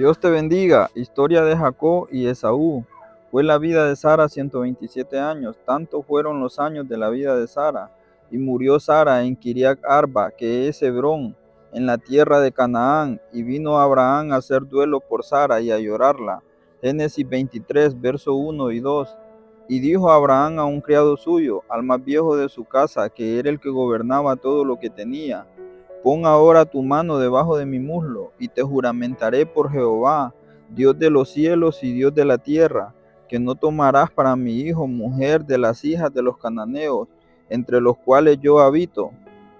Dios te bendiga. Historia de Jacob y Esaú. Fue la vida de Sara 127 años. Tanto fueron los años de la vida de Sara. Y murió Sara en Kiriat Arba, que es Hebrón, en la tierra de Canaán. Y vino Abraham a hacer duelo por Sara y a llorarla. Génesis 23, verso 1 y 2. Y dijo Abraham a un criado suyo, al más viejo de su casa, que era el que gobernaba todo lo que tenía: Pon ahora tu mano debajo de mi muslo, y te juramentaré por Jehová, Dios de los cielos y Dios de la tierra, que no tomarás para mi hijo mujer de las hijas de los cananeos, entre los cuales yo habito,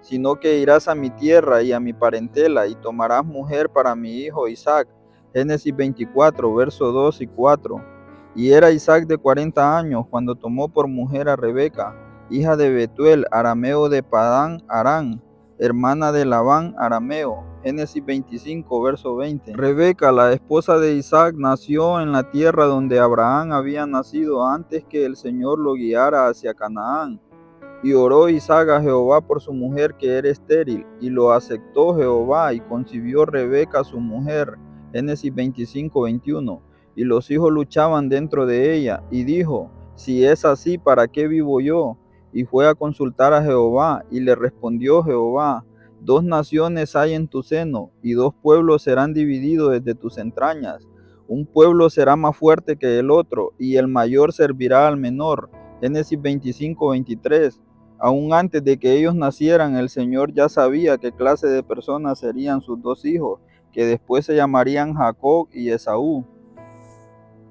sino que irás a mi tierra y a mi parentela, y tomarás mujer para mi hijo Isaac. Génesis 24, versos 2 y 4. Y era Isaac de 40 años cuando tomó por mujer a Rebeca, hija de Betuel, arameo de Padán Aram, hermana de Labán arameo. Génesis 25, verso 20. Rebeca, la esposa de Isaac, nació en la tierra donde Abraham había nacido antes que el Señor lo guiara hacia Canaán. Y oró Isaac a Jehová por su mujer que era estéril, y lo aceptó Jehová, y concibió Rebeca su mujer. Génesis 25, 21. Y los hijos luchaban dentro de ella, y dijo: si es así, ¿para qué vivo yo? Y fue a consultar a Jehová, y le respondió Jehová: dos naciones hay en tu seno, y dos pueblos serán divididos desde tus entrañas. Un pueblo será más fuerte que el otro, y el mayor servirá al menor. Génesis 25, 23. Aún antes de que ellos nacieran, el Señor ya sabía qué clase de personas serían sus dos hijos, que después se llamarían Jacob y Esaú.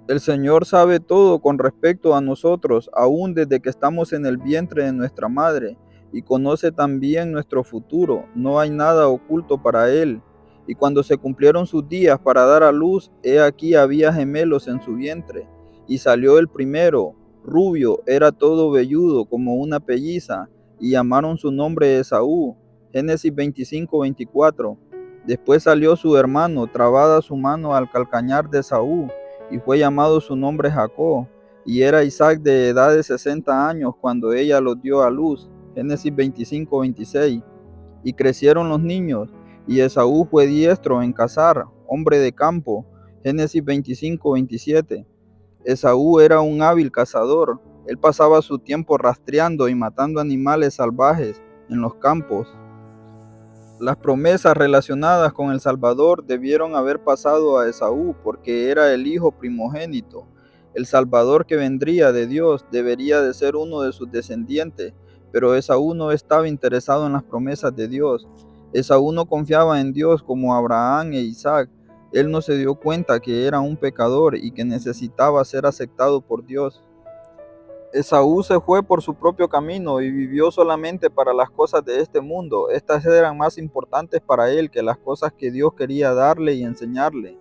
El Señor sabe todo con respecto a nosotros, aún desde que estamos en el vientre de nuestra madre, y conoce también nuestro futuro. No hay nada oculto para Él. Y cuando se cumplieron sus días para dar a luz, he aquí había gemelos en su vientre. Y salió el primero, rubio, era todo velludo como una pelliza, y llamaron su nombre Esaú. Génesis 25, 24. Después salió su hermano, trabada su mano al calcañar de Esaú, y fue llamado su nombre Jacob. Y era Isaac de edad de 60 años cuando ella los dio a luz. Génesis 25, 26. Y crecieron los niños, y Esaú fue diestro en cazar, hombre de campo. Génesis 25, 27. Esaú era un hábil cazador. Él pasaba su tiempo rastreando y matando animales salvajes en los campos. Las promesas relacionadas con el Salvador debieron haber pasado a Esaú porque era el hijo primogénito. El Salvador que vendría de Dios debería de ser uno de sus descendientes, pero Esaú no estaba interesado en las promesas de Dios. Esaú no confiaba en Dios como Abraham e Isaac. Él no se dio cuenta que era un pecador y que necesitaba ser aceptado por Dios. Esaú se fue por su propio camino y vivió solamente para las cosas de este mundo. Estas eran más importantes para él que las cosas que Dios quería darle y enseñarle.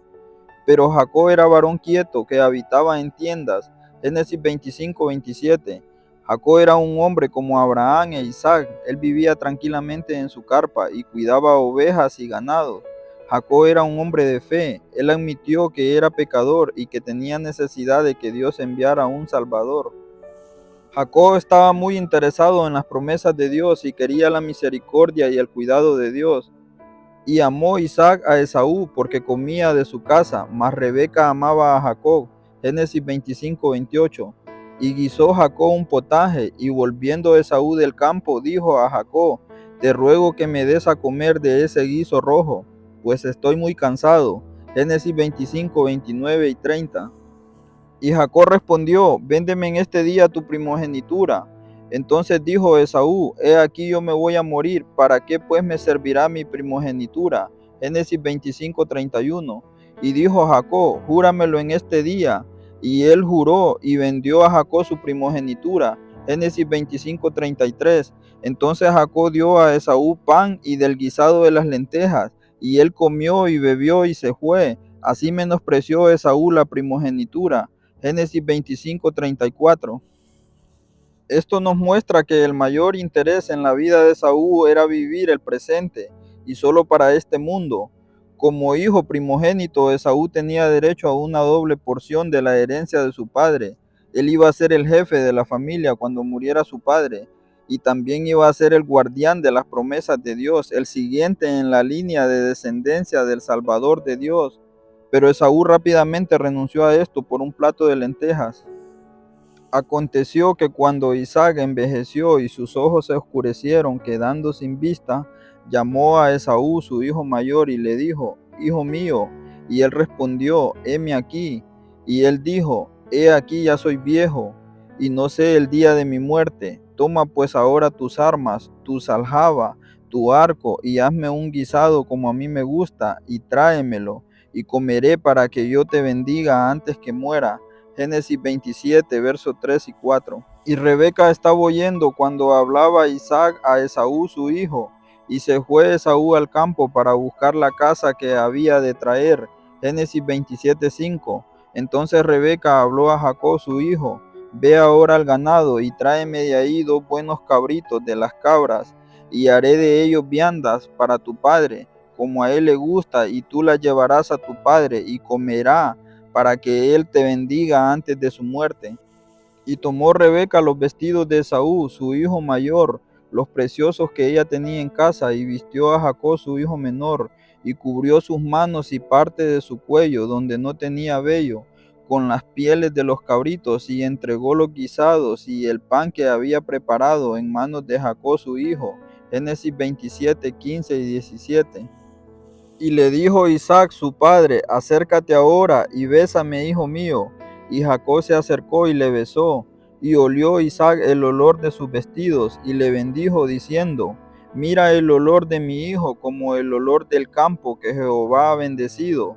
Pero Jacob era varón quieto que habitaba en tiendas. Génesis 25, 27. Jacob era un hombre como Abraham e Isaac. Él vivía tranquilamente en su carpa y cuidaba ovejas y ganado. Jacob era un hombre de fe. Él admitió que era pecador y que tenía necesidad de que Dios enviara un Salvador. Jacob estaba muy interesado en las promesas de Dios y quería la misericordia y el cuidado de Dios. Y amó Isaac a Esaú porque comía de su casa, mas Rebeca amaba a Jacob. Génesis 25, 28. Y guisó Jacob un potaje, y volviendo Esaú del campo, dijo a Jacob: te ruego que me des a comer de ese guiso rojo, pues estoy muy cansado. Génesis 25, 29 y 30. Y Jacob respondió: véndeme en este día tu primogenitura. Entonces dijo Esaú: he aquí yo me voy a morir, ¿para qué pues me servirá mi primogenitura? Génesis 25, 31. Y dijo Jacob: júramelo en este día. Y él juró y vendió a Jacob su primogenitura. Génesis 25, 33. Entonces Jacob dio a Esaú pan y del guisado de las lentejas, y él comió y bebió y se fue. Así menospreció Esaú la primogenitura. Génesis 25, 34. Esto nos muestra que el mayor interés en la vida de Esaú era vivir el presente y solo para este mundo. Como hijo primogénito, Esaú tenía derecho a una doble porción de la herencia de su padre. Él iba a ser el jefe de la familia cuando muriera su padre, y también iba a ser el guardián de las promesas de Dios, el siguiente en la línea de descendencia del Salvador de Dios. Pero Esaú rápidamente renunció a esto por un plato de lentejas. Aconteció que cuando Isaac envejeció y sus ojos se oscurecieron, quedando sin vista, llamó a Esaú su hijo mayor y le dijo: Hijo mío. Y él respondió: Heme aquí. Y él dijo: He aquí, ya soy viejo, y no sé el día de mi muerte. Toma pues ahora tus armas, tu aljaba, tu arco, y hazme un guisado como a mí me gusta, y tráemelo, y comeré para que yo te bendiga antes que muera. Génesis 27, versos 3 y 4. Y Rebeca estaba oyendo cuando hablaba Isaac a Esaú su hijo, y se fue Esaú al campo para buscar la caza que había de traer. Génesis 27, 5. Entonces Rebeca habló a Jacob su hijo: Ve ahora al ganado y tráeme de ahí 2 buenos cabritos de las cabras, y haré de ellos viandas para tu padre, como a él le gusta, y tú las llevarás a tu padre, y comerá, para que él te bendiga antes de su muerte. Y tomó Rebeca los vestidos de Esaú, su hijo mayor, los preciosos que ella tenía en casa, y vistió a Jacob su hijo menor, y cubrió sus manos y parte de su cuello, donde no tenía vello, con las pieles de los cabritos, y entregó los guisados y el pan que había preparado en manos de Jacob su hijo. Génesis 27, 15 y 17. Y le dijo Isaac su padre: Acércate ahora y bésame, hijo mío. Y Jacob se acercó y le besó. Y olió Isaac el olor de sus vestidos, y le bendijo, diciendo: Mira el olor de mi hijo como el olor del campo que Jehová ha bendecido.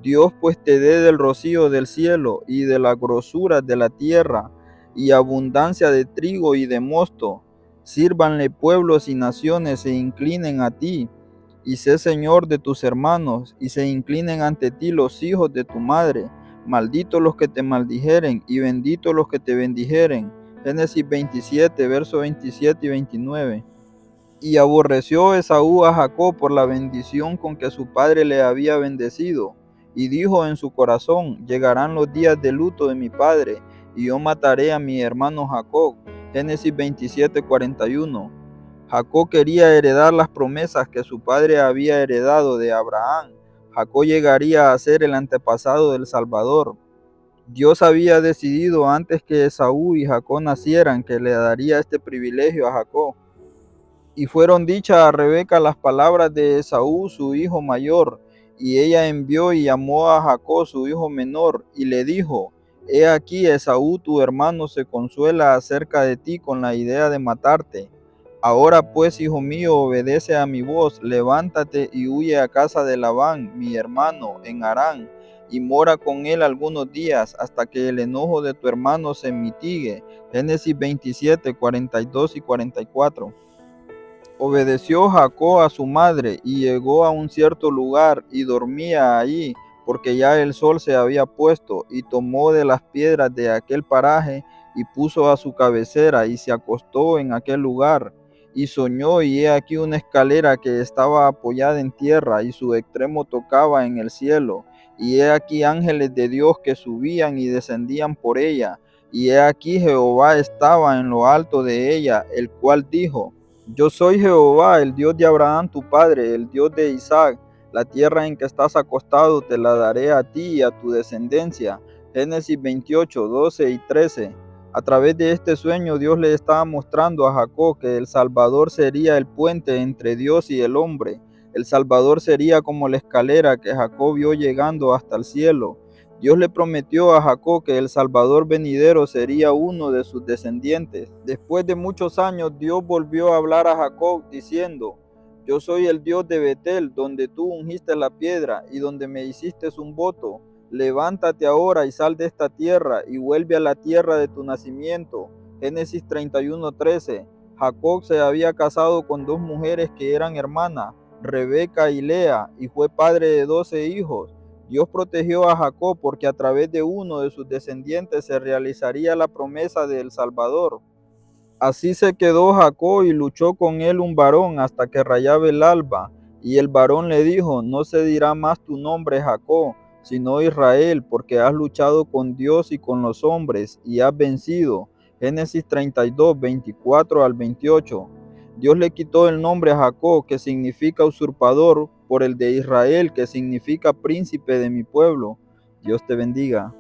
Dios pues te dé del rocío del cielo, y de la grosura de la tierra, y abundancia de trigo y de mosto. Sírvanle pueblos y naciones se inclinen a ti, y sé señor de tus hermanos, y se inclinen ante ti los hijos de tu madre. Malditos los que te maldijeren, y benditos los que te bendijeren. Génesis 27, versos 27 y 29. Y aborreció Esaú a Jacob por la bendición con que su padre le había bendecido, y dijo en su corazón: Llegarán los días de luto de mi padre, y yo mataré a mi hermano Jacob. Génesis 27, 41. Jacob quería heredar las promesas que su padre había heredado de Abraham. Jacob llegaría a ser el antepasado del Salvador. Dios había decidido antes que Esaú y Jacob nacieran que le daría este privilegio a Jacob. Y fueron dichas a Rebeca las palabras de Esaú su hijo mayor, y ella envió y llamó a Jacob su hijo menor, y le dijo: He aquí, Esaú tu hermano se consuela acerca de ti con la idea de matarte. Ahora pues, hijo mío, obedece a mi voz, levántate y huye a casa de Labán, mi hermano, en Harán, y mora con él algunos días, hasta que el enojo de tu hermano se mitigue. Génesis 27, 42 y 44. Obedeció Jacob a su madre, y llegó a un cierto lugar, y dormía allí, porque ya el sol se había puesto, y tomó de las piedras de aquel paraje, y puso a su cabecera, y se acostó en aquel lugar. Y soñó, y he aquí una escalera que estaba apoyada en tierra, y su extremo tocaba en el cielo. Y he aquí ángeles de Dios que subían y descendían por ella. Y he aquí Jehová estaba en lo alto de ella, el cual dijo: Yo soy Jehová, el Dios de Abraham tu padre, el Dios de Isaac. La tierra en que estás acostado te la daré a ti y a tu descendencia. Génesis 28, 12 y 13. A través de este sueño Dios le estaba mostrando a Jacob que el Salvador sería el puente entre Dios y el hombre. El Salvador sería como la escalera que Jacob vio llegando hasta el cielo. Dios le prometió a Jacob que el Salvador venidero sería uno de sus descendientes. Después de muchos años, Dios volvió a hablar a Jacob diciendo: Yo soy el Dios de Betel, donde tú ungiste la piedra y donde me hiciste un voto. Levántate ahora y sal de esta tierra y vuelve a la tierra de tu nacimiento. Génesis 31:13. Jacob se había casado con 2 mujeres que eran hermanas, Rebeca y Lea, y fue padre de 12 hijos. Dios protegió a Jacob porque a través de uno de sus descendientes se realizaría la promesa del Salvador. Así se quedó Jacob y luchó con él un varón hasta que rayaba el alba. Y el varón le dijo: No se dirá más tu nombre Jacob, sino Israel, porque has luchado con Dios y con los hombres y has vencido. Génesis 32, 24 al 28. Dios le quitó el nombre a Jacob, que significa usurpador, por el de Israel, que significa príncipe de mi pueblo. Dios te bendiga.